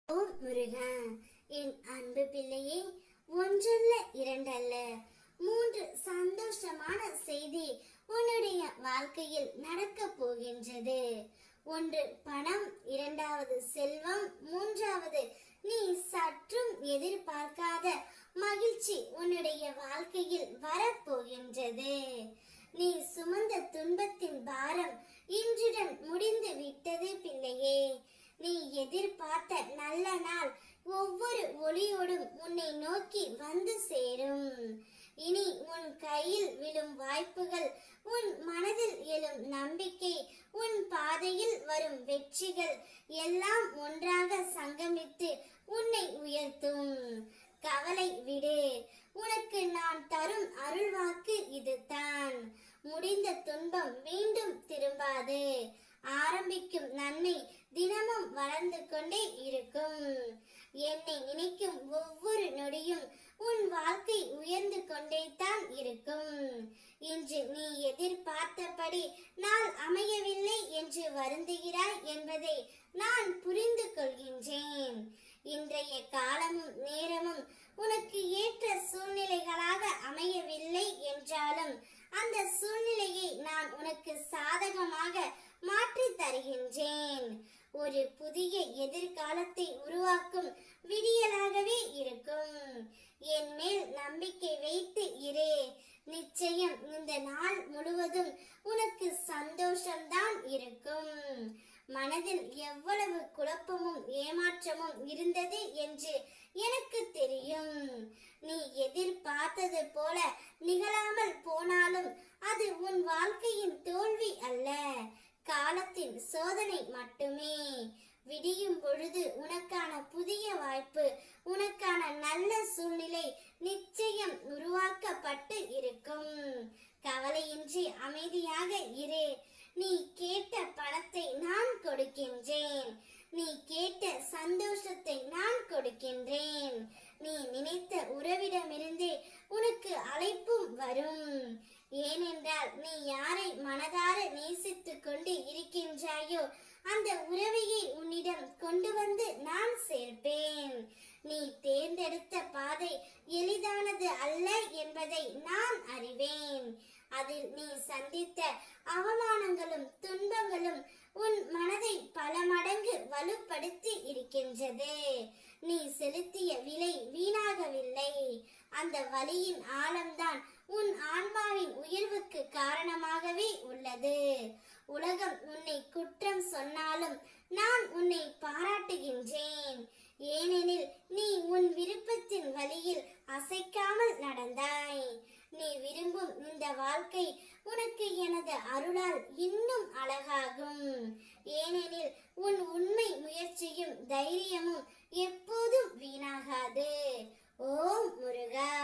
ஓம் முருகா, என் அன்பு பிள்ளையே, ஒன்றல்ல இரண்டல்ல 3 சந்தோஷமான செய்தி உன்னுடைய வாழ்க்கையில் நடக்க போகின்றது. ஒன்று பணம், இரண்டாவது செல்வம், மூன்றாவது நீ சற்றும் எதிர்பார்க்காத மகிழ்ச்சி உன்னுடைய வாழ்க்கையில் வரப்போகின்றது. நீ சுமந்த துன்பத்தின் பாரம் இன்றுடன் முடிந்து விட்டது பிள்ளையே. நீ எதிர்பார்த்த நல்ல நாள் ஒவ்வொரு ஒளியோடும் உன்னை நோக்கி வந்து சேரும். இனி உன் கையில் விழும் வாய்ப்புகள், உன் மனதில் எழும் நம்பிக்கை, உன் பாதையில் வரும் வெற்றிகள் எல்லாம் ஒன்றாக சங்கமித்து உன்னை உயர்த்தும். கவலை விடு, உனக்கு நான் தரும் அருள்வாக்கு இதுதான். முடிந்த துன்பம் மீண்டும் திரும்பாது. ஆரம்பிக்கும் நன்மை தினமும் வளர்ந்து கொண்டே இருக்கும். என்னை நினைக்கும் ஒவ்வொரு நொடியும் உன் வாழ்க்கை உயர்ந்து கொண்டே தான் இருக்கும். இன்று நீ எதிர்பார்த்தபடி நாள் அமையவில்லை என்று வருந்துகிறாய் என்பதை நான் புரிந்து கொள்கின்றேன். இன்றைய காலமும் நேரமும் உனக்கு ஏற்ற சூழ்நிலைகளாக அமையவில்லை என்றாலும் அந்த சூழ்நிலையை நான் உனக்கு சாதகமாக மாற்றி தருகின்றேன். ஒரு புதிய எதிர்காலத்தை உருவாக்கும் விடியலாகவே இருக்கும். என் மேல் நம்பிக்கை வைத்து இரு. நிச்சயம் இந்த நாள் முழுவதும் உனக்கு சந்தோஷம்தான் இருக்கும். மனதில் எவ்வளவு குழப்பமும் ஏமாற்றமும் இருந்தது என்று எனக்கு தெரியும். நீ எதிர்பார்த்தது போல நிகழாமல் போனாலும் அது உன் வாழ்க்கையின் தோல்வி அல்ல, காலத்தின் சோதனை மட்டுமே. விடியும் பொழுது உனக்கான புதிய வாய்ப்பு, உனக்கான நல்ல சூழ்நிலை நிச்சயம் உருவாக்கப்பட்டு இருக்கும். கவலையின்றி அமைதியாக இரு. நீ கேட்ட பணத்தை நான் கொடுக்கின்றேன். நீ கேட்ட சந்தோஷத்தை நான் கொடுக்கின்றேன். நீ நினைத்த உறவிடமிருந்தே உனக்கு அழைப்பும் வரும். ஏனென்றால் நீ யாரை மனதார நேசித்துக் கொண்டு இருக்கின்றாயோ அந்த உறவையை உன்னிடம் கொண்டு வந்து நான் சேர்ப்பேன். நீ தேர்ந்தெடுத்த பாதை எளிதானது அல்ல என்பதை நான் அறிவேன். அதில் நீ சந்தித்த அவமானங்களும் துன்பங்களும் உன் மனதை பல மடங்கு வலுப்படுத்தி இருக்கின்றது. நீ செலுத்திய விலை வீணாகவில்லை. அந்த வலியின் ஆழம்தான் உன் ஆன்மாவின் உயர்வுக்கு காரணமாகவே உள்ளது. உலகம் உன்னை குற்றம் சொன்னாலும் நான் உன்னை பாராட்டுகின்றேன். ஏனெனில் நீ உன் விருப்பத்தின் வழியில் அசைக்காமல் நடந்தாய். நீ விரும்பும் இந்த வாழ்க்கை உனக்கு எனது அருளால் இன்னும் அழகாகும். ஏனெனில் உன் உண்மை முயற்சியும் தைரியமும் எப்போதும் வீணாகாது. ஓம் முருகா.